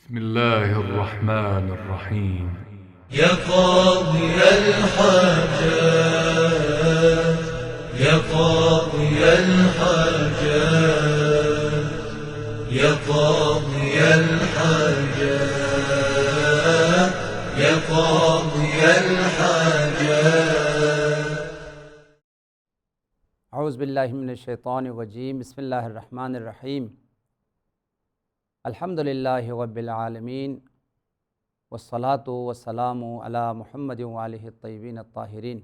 بسم الله الرحمن الرحيم. يا قاضي الحاجات يا قاضي الحاجات يا قاضي الحاجات يا قاضي الحاجات. اعوذ باللہ من الشیطان الرجیم. بسم اللہ الرحمن الرحیم. الحمدللہ رب العالمین والصلاة والسلام علی محمد وآلہ الطیبین الطاہرین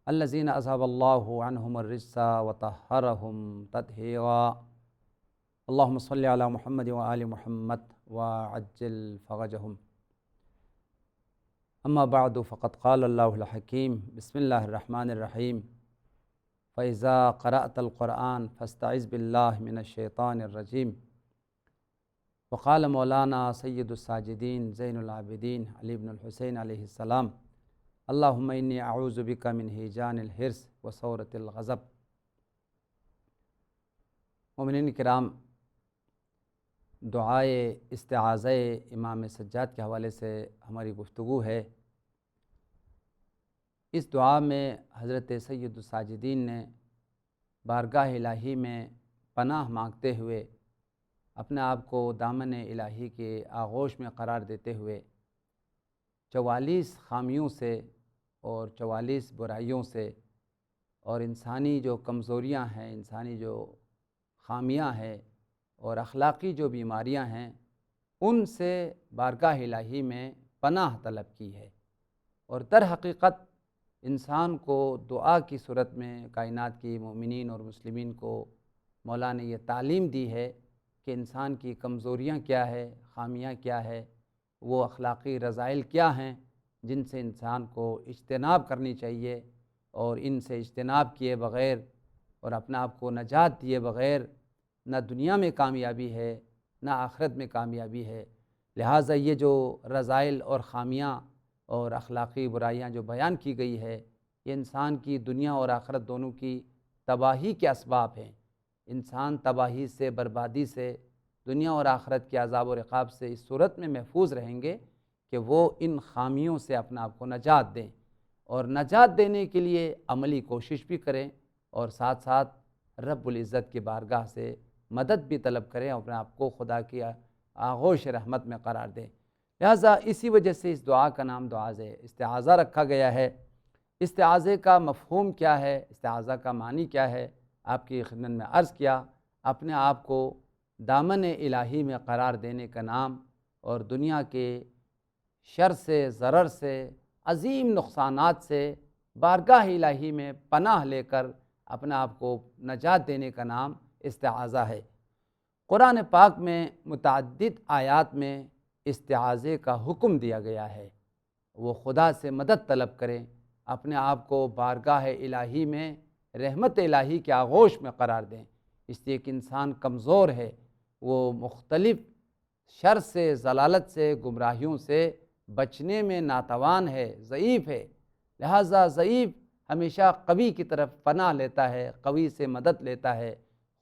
الذین اذھب اللہ عنہم الرجس وطہرہم تطہیرا. اللہم صلی علی محمد وآل محمد وعجل فرجہم. اما بعد فقد قال اللہ الحکیم. بسم اللہ الرحمن الرحیم. فَإِذَا قَرَأْتَ الْقُرْآنَ فَاسْتَعِذْ بِاللَّهِ مِنَ الشَّيْطَانِ الرَّجِيمِ. وقال مولانا سید الساجدین زین العابدین علی بن الحسین علیہ السلام: اللہم انی اعوذ بک من ہیجان الحرص وثورۃ الغضب. مومنین کرام، دعائے استعاذہ امام سجاد کے حوالے سے ہماری گفتگو ہے. اس دعا میں حضرت سید الساجدین نے بارگاہ الہی میں پناہ مانگتے ہوئے اپنے آپ کو دامن الہی کے آغوش میں قرار دیتے ہوئے 44 خامیوں سے اور 44 برائیوں سے اور انسانی جو کمزوریاں ہیں، انسانی جو خامیاں ہیں اور اخلاقی جو بیماریاں ہیں، ان سے بارگاہ الہی میں پناہ طلب کی ہے. اور در حقیقت انسان کو دعا کی صورت میں کائنات کی مومنین اور مسلمین کو مولا نے یہ تعلیم دی ہے کہ انسان کی کمزوریاں کیا ہے، خامیاں کیا ہے، وہ اخلاقی رذائل کیا ہیں جن سے انسان کو اجتناب کرنی چاہیے. اور ان سے اجتناب کیے بغیر اور اپنے آپ کو نجات دیے بغیر نہ دنیا میں کامیابی ہے نہ آخرت میں کامیابی ہے. لہٰذا یہ جو رذائل اور خامیاں اور اخلاقی برائیاں جو بیان کی گئی ہے، یہ انسان کی دنیا اور آخرت دونوں کی تباہی کے اسباب ہیں. انسان تباہی سے، بربادی سے، دنیا اور آخرت کے عذاب و عقاب سے اس صورت میں محفوظ رہیں گے کہ وہ ان خامیوں سے اپنے آپ کو نجات دیں، اور نجات دینے کے لیے عملی کوشش بھی کریں اور ساتھ ساتھ رب العزت کی بارگاہ سے مدد بھی طلب کریں اور اپنے آپ کو خدا کی آغوش رحمت میں قرار دیں. لہٰذا اسی وجہ سے اس دعا کا نام دعا استعاذہ رکھا گیا ہے. استعاذے کا مفہوم کیا ہے، استعاذہ کا معنی کیا ہے، آپ کی خدمت میں عرض کیا. اپنے آپ کو دامن الہی میں قرار دینے کا نام اور دنیا کے شر سے، ضرر سے، عظیم نقصانات سے بارگاہ الہی میں پناہ لے کر اپنے آپ کو نجات دینے کا نام استعاذہ ہے. قرآن پاک میں متعدد آیات میں استعاذے کا حکم دیا گیا ہے. وہ خدا سے مدد طلب کریں، اپنے آپ کو بارگاہ الہی میں رحمت الہی کے آغوش میں قرار دیں. اس لیے کہ انسان کمزور ہے، وہ مختلف شر سے، ضلالت سے، گمراہیوں سے بچنے میں ناتوان ہے، ضعیف ہے. لہٰذا ضعیف ہمیشہ قوی کی طرف پناہ لیتا ہے، قوی سے مدد لیتا ہے.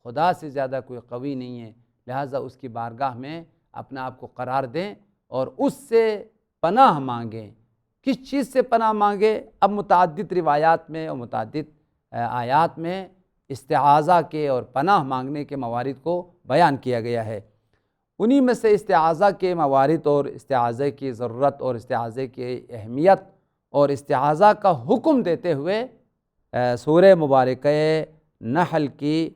خدا سے زیادہ کوئی قوی نہیں ہے. لہٰذا اس کی بارگاہ میں اپنے آپ کو قرار دیں اور اس سے پناہ مانگیں. کس چیز سے پناہ مانگیں؟ اب متعدد روایات میں اور متعدد آیات میں استعاذہ کے اور پناہ مانگنے کے موارد کو بیان کیا گیا ہے. انہی میں سے استعاذہ کے موارد اور استعاذہ کی ضرورت اور استعاذہ کی اہمیت اور استعاذہ کا حکم دیتے ہوئے سورہ مبارکہ نحل کی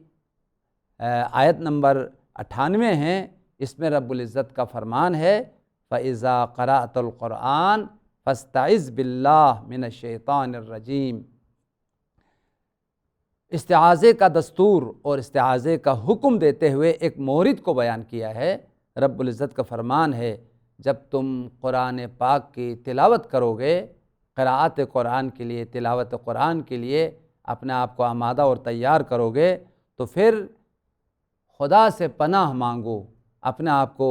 آیت نمبر 98 ہیں. اس میں رب العزت کا فرمان ہے: فَإِذَا قَرَأْتَ الْقُرْآنَ فَاسْتَعِذْ بِاللَّهِ مِنَ الشَّيْطَانِ الرَّجِيمِ. استعاذے کا دستور اور استعاذے کا حکم دیتے ہوئے ایک مورد کو بیان کیا ہے. رب العزت کا فرمان ہے: جب تم قرآن پاک کی تلاوت کرو گے، قراءت قرآن کے لیے، تلاوت قرآن کے لیے اپنے آپ کو آمادہ اور تیار کرو گے، تو پھر خدا سے پناہ مانگو، اپنے آپ کو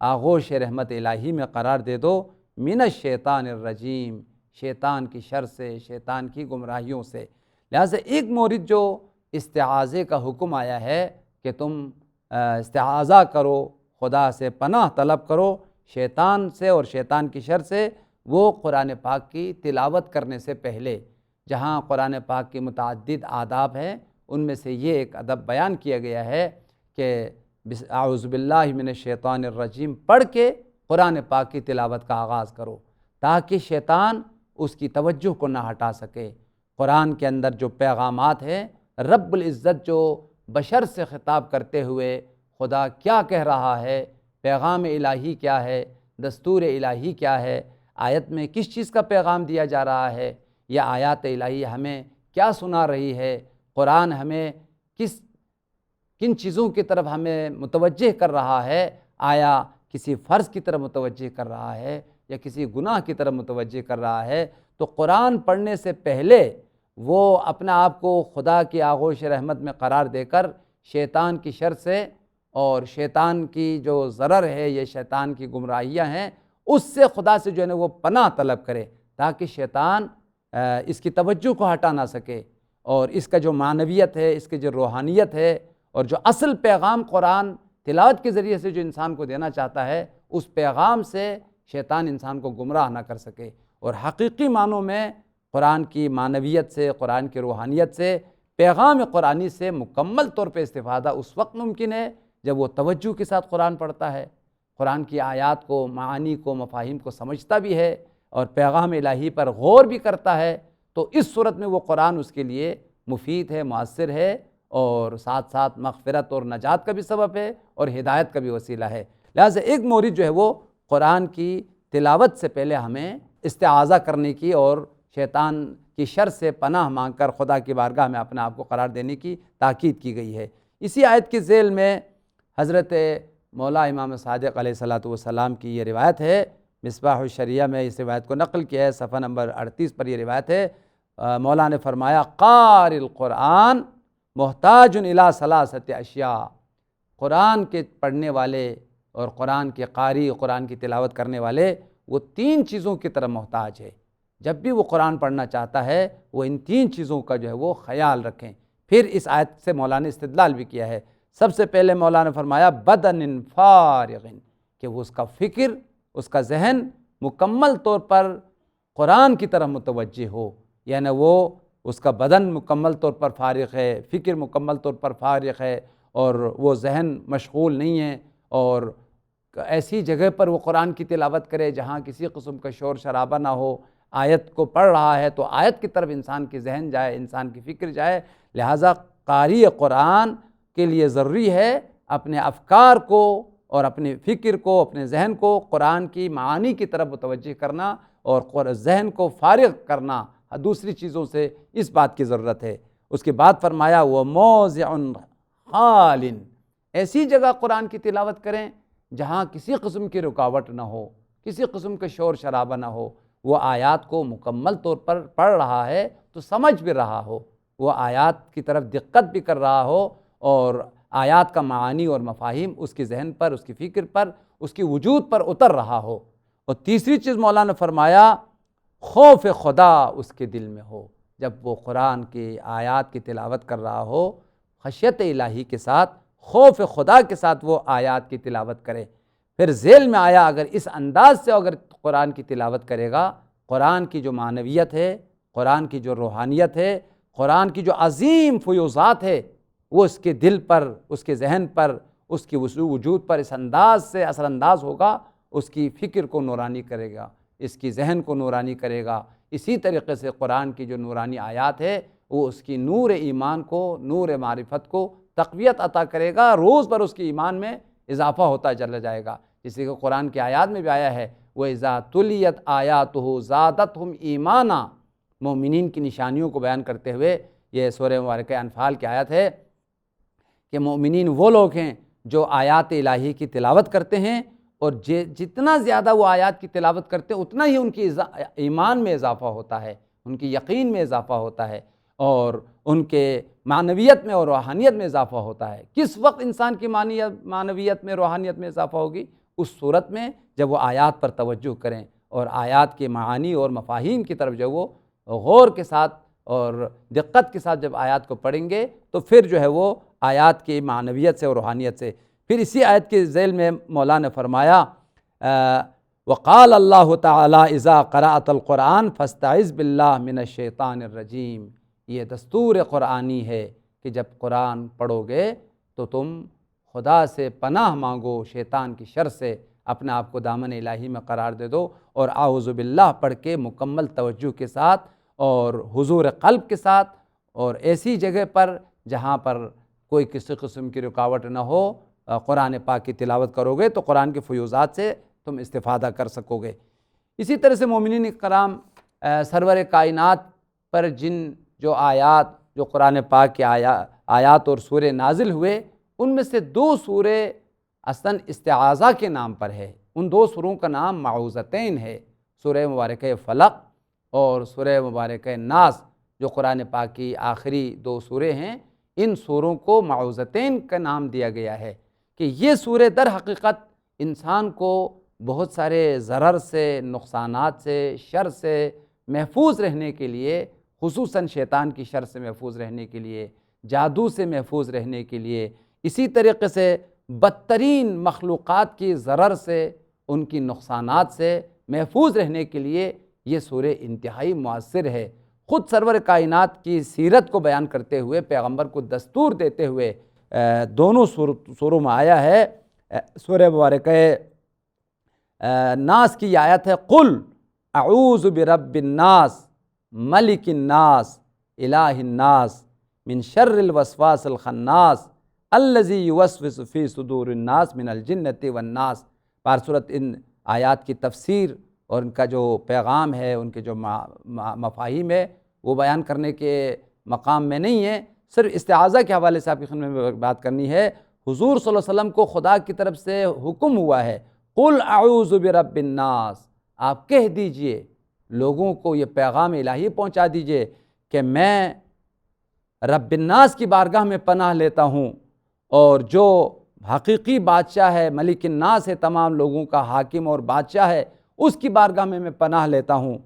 آغوش رحمت الہی میں قرار دے دو. من الشیطان الرجیم، شیطان کی شر سے، شیطان کی گمراہیوں سے. لہٰذا ایک مورد جو استعاذے کا حکم آیا ہے کہ تم استعاذہ کرو، خدا سے پناہ طلب کرو، شیطان سے اور شیطان کی شر سے۔ وہ قرآن پاک کی تلاوت کرنے سے پہلے جہاں قرآن پاک کی متعدد آداب ہیں، ان میں سے یہ ایک ادب بیان کیا گیا ہے کہ اعوذ باللہ من الشیطان الرجیم پڑھ کے قرآن پاک کی تلاوت کا آغاز کرو، تاکہ شیطان اس کی توجہ کو نہ ہٹا سکے۔ قرآن کے اندر جو پیغامات ہیں، رب العزت جو بشر سے خطاب کرتے ہوئے خدا کیا کہہ رہا ہے، پیغام الہی کیا ہے، دستور الہی کیا ہے، آیت میں کس چیز کا پیغام دیا جا رہا ہے، یا آیات الہی ہمیں کیا سنا رہی ہے، قرآن ہمیں کن چیزوں کی طرف ہمیں متوجہ کر رہا ہے، آیا کسی فرض کی طرف متوجہ کر رہا ہے یا کسی گناہ کی طرف متوجہ کر رہا ہے۔ تو قرآن پڑھنے سے پہلے وہ اپنے آپ کو خدا کی آغوش رحمت میں قرار دے کر شیطان کی شر سے اور شیطان کی جو ضرر ہے، یہ شیطان کی گمراہیاں ہیں، اس سے خدا سے جو ہے نا وہ پناہ طلب کرے، تاکہ شیطان اس کی توجہ کو ہٹا نہ سکے، اور اس کا جو معنویت ہے، اس کی جو روحانیت ہے، اور جو اصل پیغام قرآن تلاوت کے ذریعے سے جو انسان کو دینا چاہتا ہے، اس پیغام سے شیطان انسان کو گمراہ نہ کر سکے۔ اور حقیقی معنوں میں قرآن کی معنویت سے، قرآن کی روحانیت سے، پیغام قرآنی سے مکمل طور پہ استفادہ اس وقت ممکن ہے جب وہ توجہ کے ساتھ قرآن پڑھتا ہے، قرآن کی آیات کو، معانی کو، مفاہیم کو سمجھتا بھی ہے اور پیغام الہی پر غور بھی کرتا ہے، تو اس صورت میں وہ قرآن اس کے لیے مفید ہے، مؤثر ہے، اور ساتھ ساتھ مغفرت اور نجات کا بھی سبب ہے اور ہدایت کا بھی وسیلہ ہے۔ لہٰذا ایک مورد جو ہے وہ قرآن کی تلاوت سے پہلے ہمیں استعاذہ کرنے کی اور شیطان کی شر سے پناہ مانگ کر خدا کی بارگاہ میں اپنے آپ کو قرار دینے کی تاکید کی گئی ہے۔ اسی آیت کی ذیل میں حضرت مولا امام صادق علیہ السلام کی یہ روایت ہے، مصباح الشریعہ میں اس روایت کو نقل کیا ہے، صفحہ نمبر 38 پر یہ روایت ہے۔ مولا نے فرمایا قاری القرآن محتاج الی ثلاثۃ اشیاء، قرآن کے پڑھنے والے اور قرآن کے قاری، قرآن کی تلاوت کرنے والے، وہ 3 چیزوں کی طرف محتاج ہے۔ جب بھی وہ قرآن پڑھنا چاہتا ہے، وہ ان 3 چیزوں کا جو ہے وہ خیال رکھیں۔ پھر اس آیت سے مولا نے استدلال بھی کیا ہے۔ سب سے پہلے مولا نے فرمایا بدن فارغ، کہ وہ اس کا فکر، اس کا ذہن مکمل طور پر قرآن کی طرف متوجہ ہو، یعنی وہ اس کا بدن مکمل طور پر فارغ ہے، فکر مکمل طور پر فارغ ہے، اور وہ ذہن مشغول نہیں ہے، اور ایسی جگہ پر وہ قرآن کی تلاوت کرے جہاں کسی قسم کا شور شرابہ نہ ہو۔ آیت کو پڑھ رہا ہے تو آیت کی طرف انسان کی ذہن جائے، انسان کی فکر جائے۔ لہٰذا قاری قرآن کے لیے ضروری ہے اپنے افکار کو اور اپنے فکر کو، اپنے ذہن کو قرآن کی معانی کی طرف متوجہ کرنا اور ذہن کو فارغ کرنا دوسری چیزوں سے، اس بات کی ضرورت ہے۔ اس کے بعد فرمایا وہ موضع خال، ایسی جگہ قرآن کی تلاوت کریں جہاں کسی قسم کی رکاوٹ نہ ہو، کسی قسم کا شور شرابہ نہ ہو، وہ آیات کو مکمل طور پر پڑھ رہا ہے تو سمجھ بھی رہا ہو، وہ آیات کی طرف دقت بھی کر رہا ہو، اور آیات کا معانی اور مفاہیم اس کی ذہن پر، اس کی فکر پر، اس کی وجود پر اتر رہا ہو۔ اور تیسری چیز مولا نے فرمایا خوف خدا اس کے دل میں ہو، جب وہ قرآن کی آیات کی تلاوت کر رہا ہو، خشیت الہی کے ساتھ، خوف خدا کے ساتھ وہ آیات کی تلاوت کرے۔ پھر ذیل میں آیا اگر اس انداز سے اگر قرآن کی تلاوت کرے گا، قرآن کی جو معنویت ہے، قرآن کی جو روحانیت ہے، قرآن کی جو عظیم فیوضات ہے، وہ اس کے دل پر، اس کے ذہن پر، اس کی وجود پر اس انداز سے اثر انداز ہوگا، اس کی فکر کو نورانی کرے گا، اس کی ذہن کو نورانی کرے گا۔ اسی طریقے سے قرآن کی جو نورانی آیات ہے، وہ اس کی نور ایمان کو، نور معرفت کو تقویت عطا کرے گا، روز بر اس کی ایمان میں اضافہ ہوتا چلا جائے گا۔ اسی کو قرآن کی آیات میں بھی آیا ہے وَإِذَا تُلِيَتْ آيَاتُهُ زَادَتْهُمْ ایمانا، مومنین کی نشانیوں کو بیان کرتے ہوئے یہ سورہ مبارکہ انفال کی آیت ہے کہ مومنین وہ لوگ ہیں جو آیات الہی کی تلاوت کرتے ہیں، اور جتنا زیادہ وہ آیات کی تلاوت کرتے ہیں اتنا ہی ان کی ایمان میں اضافہ ہوتا ہے، ان کی یقین میں اضافہ ہوتا ہے، اور ان کے معنویت میں اور روحانیت میں اضافہ ہوتا ہے۔ کس وقت انسان کی معنویت میں، روحانیت میں اضافہ ہوگی؟ اس صورت میں جب وہ آیات پر توجہ کریں اور آیات کے معانی اور مفاہیم کی طرف جو وہ غور کے ساتھ اور دقت کے ساتھ جب آیات کو پڑھیں گے، تو پھر جو ہے وہ آیات کی معنویت سے اور روحانیت سے پھر اسی آیت کے ذیل میں مولا نے فرمایا وقال اللہ تعالیٰ اذا قرأت القرآن فاستعذ باللہ من الشیطان الرجیم، یہ دستور قرآنی ہے کہ جب قرآن پڑھو گے تو تم خدا سے پناہ مانگو شیطان کی شر سے، اپنے آپ کو دامن الہی میں قرار دے دو، اور اعوذ باللہ پڑھ کے مکمل توجہ کے ساتھ اور حضور قلب کے ساتھ، اور ایسی جگہ پر جہاں پر کوئی کسی قسم کی رکاوٹ نہ ہو قرآن پاک کی تلاوت کرو گے تو قرآن کے فیوزات سے تم استفادہ کر سکو گے۔ اسی طرح سے مومنین کرام سرور کائنات پر جن جو آیات جو قرآن پاک کے آیات اور سورے نازل ہوئے، ان میں سے 2 سورے اصلاً استعاذہ کے نام پر ہے۔ ان 2 سوروں کا نام معوذتین ہے، سورہ مبارکہ فلق اور سورہ مبارکہ ناس، جو قرآن پاک کی آخری 2 سورے ہیں۔ ان سوروں کو معوذتین کا نام دیا گیا ہے کہ یہ سورے در حقیقت انسان کو بہت سارے ضرر سے، نقصانات سے، شر سے محفوظ رہنے کے لیے، خصوصاً شیطان کی شر سے محفوظ رہنے کے لیے، جادو سے محفوظ رہنے کے لیے، اسی طریقے سے بدترین مخلوقات کی ضرر سے، ان کی نقصانات سے محفوظ رہنے کے لیے یہ سورہ انتہائی مؤثر ہے۔ خود سرور کائنات کی سیرت کو بیان کرتے ہوئے، پیغمبر کو دستور دیتے ہوئے دونوں سوروں میں آیا ہے۔ سورہ مبارکہ ناس کی آیت ہے قل اعوذ برب الناس ملک الناس الہ الناس من شر الوسواس الخناس الذی یوسوس فی صدور الناس من الجنۃ والناس۔ بارصورت ان آیات کی تفسیر اور ان کا جو پیغام ہے، ان کے جو مفاہیم ہے، وہ بیان کرنے کے مقام میں نہیں ہے۔ صرف استعاذہ کے حوالے سے آپ کی خدمت میں بات کرنی ہے۔ حضور صلی اللہ علیہ وسلم کو خدا کی طرف سے حکم ہوا ہے قل اعوذ برب الناس، آپ کہہ دیجئے، لوگوں کو یہ پیغام الہی پہنچا دیجئے کہ میں رب الناس کی بارگاہ میں پناہ لیتا ہوں، اور جو حقیقی بادشاہ ہے، ملک الناس ہے، تمام لوگوں کا حاکم اور بادشاہ ہے، اس کی بارگاہ میں پناہ لیتا ہوں۔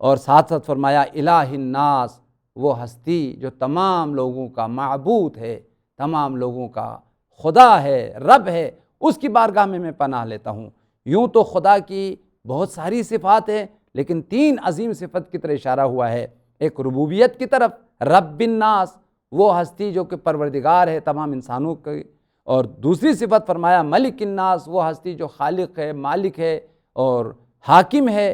اور ساتھ ساتھ فرمایا الہ الناس، وہ ہستی جو تمام لوگوں کا معبود ہے، تمام لوگوں کا خدا ہے، رب ہے، اس کی بارگاہ میں پناہ لیتا ہوں۔ یوں تو خدا کی بہت ساری صفات ہیں، لیکن 3 عظیم صفت کی طرح اشارہ ہوا ہے۔ ایک ربوبیت کی طرف، رب الناس، وہ ہستی جو کہ پروردگار ہے تمام انسانوں کی، اور دوسری صفت فرمایا ملک الناس، وہ ہستی جو خالق ہے، مالک ہے اور حاکم ہے،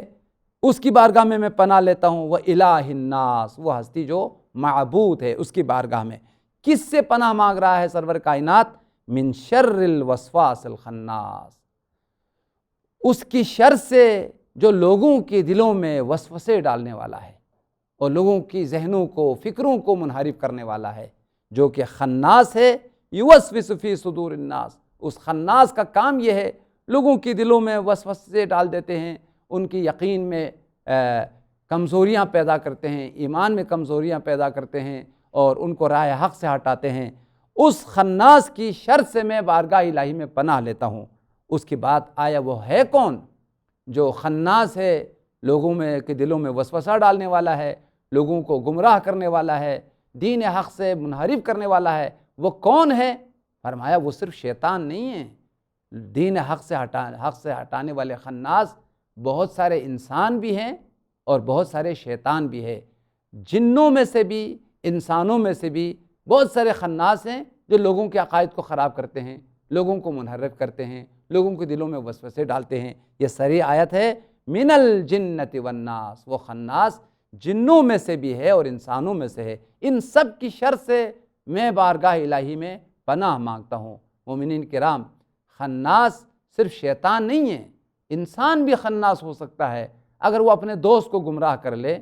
اس کی بارگاہ میں پناہ لیتا ہوں۔ وہ الہ الناس، وہ ہستی جو معبود ہے، اس کی بارگاہ میں۔ کس سے پناہ مانگ رہا ہے سرور کائنات؟ من شر الوسواس الخناس، اس کی شر سے جو لوگوں کے دلوں میں وسوسے ڈالنے والا ہے اور لوگوں کی ذہنوں کو، فکروں کو منحرف کرنے والا ہے، جو کہ خناس ہے۔ یوسوس فی صدور الناس، اس خناس کا کام یہ ہے لوگوں کے دلوں میں وسوسے ڈال دیتے ہیں، ان کی یقین میں کمزوریاں پیدا کرتے ہیں، ایمان میں کمزوریاں پیدا کرتے ہیں اور ان کو راہ حق سے ہٹاتے ہیں۔ اس خناس کی شر سے میں بارگاہ الہی میں پناہ لیتا ہوں۔ اس کی بات آیا وہ ہے کون جو خناس ہے، لوگوں میں کے دلوں میں وسوسہ ڈالنے والا ہے، لوگوں کو گمراہ کرنے والا ہے، دین حق سے منحرف کرنے والا ہے؟ وہ کون ہے؟ فرمایا وہ صرف شیطان نہیں ہے۔ دین حق سے ہٹانے والے خناس بہت سارے انسان بھی ہیں اور بہت سارے شیطان بھی ہیں۔ جنوں میں سے بھی، انسانوں میں سے بھی بہت سارے خناس ہیں جو لوگوں کے عقائد کو خراب کرتے ہیں، لوگوں کو منحرف کرتے ہیں، لوگوں کے دلوں میں وسوسے ڈالتے ہیں۔ یہ صریح آیت ہے من الجنۃ والناس، وہ خناس جنوں میں سے بھی ہے اور انسانوں میں سے ہے۔ ان سب کی شر سے میں بارگاہ الہی میں پناہ مانگتا ہوں۔ مومنین کرام، خناس صرف شیطان نہیں ہے، انسان بھی خناس ہو سکتا ہے۔ اگر وہ اپنے دوست کو گمراہ کر لے،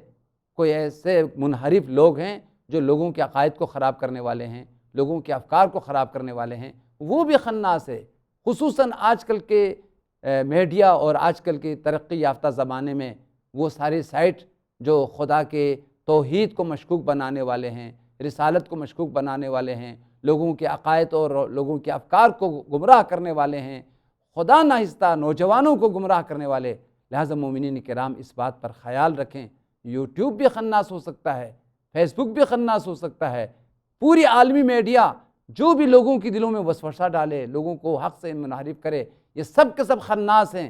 کوئی ایسے منحرف لوگ ہیں جو لوگوں کے عقائد کو خراب کرنے والے ہیں، لوگوں کے افکار کو خراب کرنے والے ہیں، وہ بھی خناس ہے۔ خصوصاً آج کل کے میڈیا اور آج کل کے ترقی یافتہ زمانے میں وہ ساری سائٹ جو خدا کے توحید کو مشکوک بنانے والے ہیں، رسالت کو مشکوک بنانے والے ہیں، لوگوں کے عقائد اور لوگوں کے افکار کو گمراہ کرنے والے ہیں، خدا ناہستہ نوجوانوں کو گمراہ کرنے والے۔ لہٰذا مومنین کرام اس بات پر خیال رکھیں، یوٹیوب بھی خناس ہو سکتا ہے، فیس بک بھی خناس ہو سکتا ہے، پوری عالمی میڈیا جو بھی لوگوں کی دلوں میں وسوسہ ڈالے، لوگوں کو حق سے منحرف کرے، یہ سب کے سب خناس ہیں۔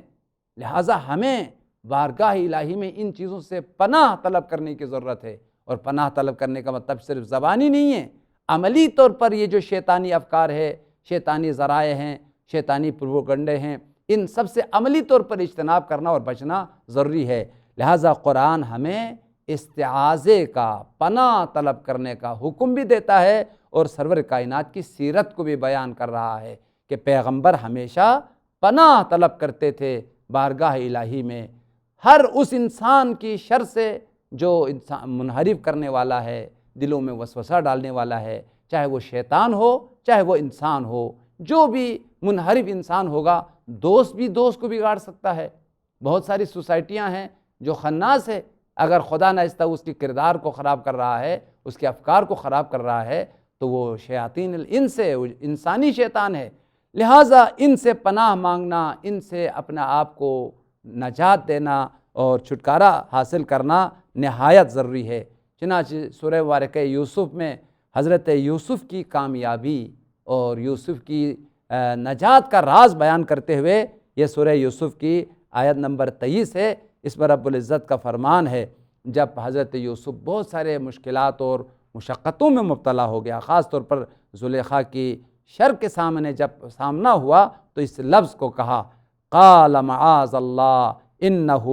لہٰذا ہمیں بارگاہ الہی میں ان چیزوں سے پناہ طلب کرنے کی ضرورت ہے، اور پناہ طلب کرنے کا مطلب صرف زبانی نہیں ہے، عملی طور پر یہ جو شیطانی افکار ہے، شیطانی ذرائع ہیں، شیطانی پروپیگنڈے ہیں، ان سب سے عملی طور پر اجتناب کرنا اور بچنا ضروری ہے۔ لہٰذا قرآن ہمیں استعاذے کا، پناہ طلب کرنے کا حکم بھی دیتا ہے، اور سرور کائنات کی سیرت کو بھی بیان کر رہا ہے کہ پیغمبر ہمیشہ پناہ طلب کرتے تھے بارگاہ الہی میں ہر اس انسان کی شر سے جو انسان منحرف کرنے والا ہے، دلوں میں وسوسہ ڈالنے والا ہے، چاہے وہ شیطان ہو چاہے وہ انسان ہو۔ جو بھی منحرف انسان ہوگا، دوست بھی دوست کو بگاڑ سکتا ہے۔ بہت ساری سوسائٹیاں ہیں جو خناس ہے، اگر خدا نخواستہ اس کی کردار کو خراب کر رہا ہے، اس کے افکار کو خراب کر رہا ہے، تو وہ شیاطین الانس ہے، وہ انسانی شیطان ہے۔ لہٰذا ان سے پناہ مانگنا، ان سے اپنے آپ کو نجات دینا اور چھٹکارا حاصل کرنا نہایت ضروری ہے۔ چنانچہ سورہ مبارکہ یوسف میں حضرت یوسف کی کامیابی اور یوسف کی نجات کا راز بیان کرتے ہوئے یہ سورہ یوسف کی آیت نمبر 23 ہے۔ اس پر رب العزت کا فرمان ہے، جب حضرت یوسف بہت سارے مشکلات اور مشقتوں میں مبتلا ہو گیا، خاص طور پر زلیخا کی شر کے سامنے جب سامنا ہوا تو اس لفظ کو کہا، قال معاذ اللہ انہ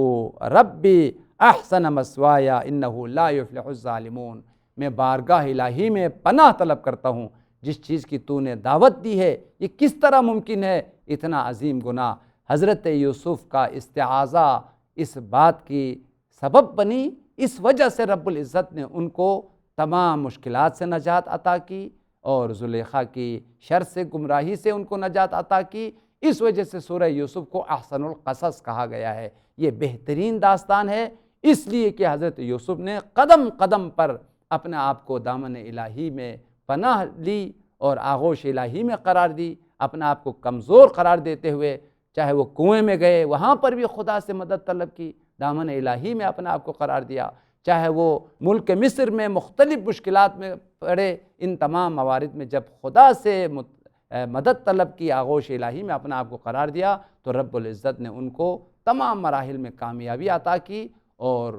ربی احسن مثوایا انہ لا یفلح الظالمون۔ میں بارگاہ الہی میں پناہ طلب کرتا ہوں، جس چیز کی تو نے دعوت دی ہے یہ کس طرح ممکن ہے، اتنا عظیم گناہ۔ حضرت یوسف کا استعاذہ اس بات کی سبب بنی، اس وجہ سے رب العزت نے ان کو تمام مشکلات سے نجات عطا کی اور زلیخا کی شر سے، گمراہی سے ان کو نجات عطا کی۔ اس وجہ سے سورہ یوسف کو احسن القصص کہا گیا ہے۔ یہ بہترین داستان ہے، اس لیے کہ حضرت یوسف نے قدم قدم پر اپنے آپ کو دامن الہی میں پناہ لی اور آغوش الہی میں قرار دی، اپنے آپ کو کمزور قرار دیتے ہوئے، چاہے وہ کنویں میں گئے وہاں پر بھی خدا سے مدد طلب کی، دامن الہی میں اپنے آپ کو قرار دیا، چاہے وہ ملک مصر میں مختلف مشکلات میں پڑے، ان تمام موارد میں جب خدا سے مدد طلب کی، آغوش الہی میں اپنے آپ کو قرار دیا، تو رب العزت نے ان کو تمام مراحل میں کامیابی عطا کی اور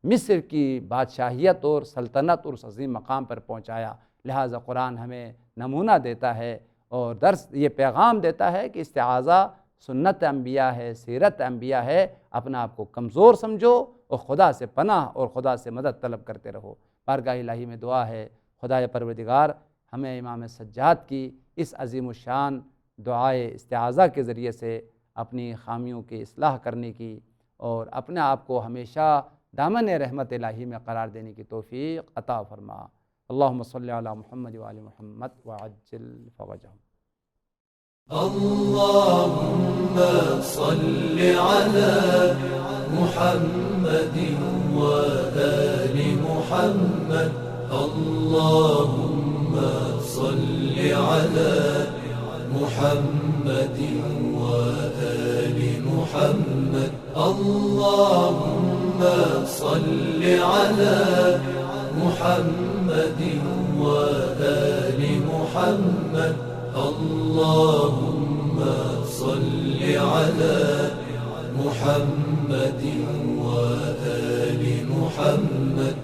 مصر کی بادشاہیت اور سلطنت اور اس عظیم مقام پر پہنچایا۔ لہٰذا قرآن ہمیں نمونہ دیتا ہے اور درس یہ پیغام دیتا ہے کہ استعاذہ سنت انبیاء ہے، سیرت انبیاء ہے، اپنا آپ کو کمزور سمجھو اور خدا سے پناہ اور خدا سے مدد طلب کرتے رہو۔ بارگاہ الہی میں دعا ہے، خدائے پروردگار ہمیں امام سجاد کی اس عظیم الشان دعائے استعاذہ کے ذریعے سے اپنی خامیوں کی اصلاح کرنے کی اور اپنے آپ کو ہمیشہ دامن رحمت الہی میں قرار دینے کی توفیق عطا فرما۔ اللہم صلی علی محمد وآل محمد وعجل فرجہم۔ اللهم صل على محمد وآل محمد اللهم صل على محمد وآل محمد اللهم صل على محمد وآل محمد اللهم صل على محمد وآل محمد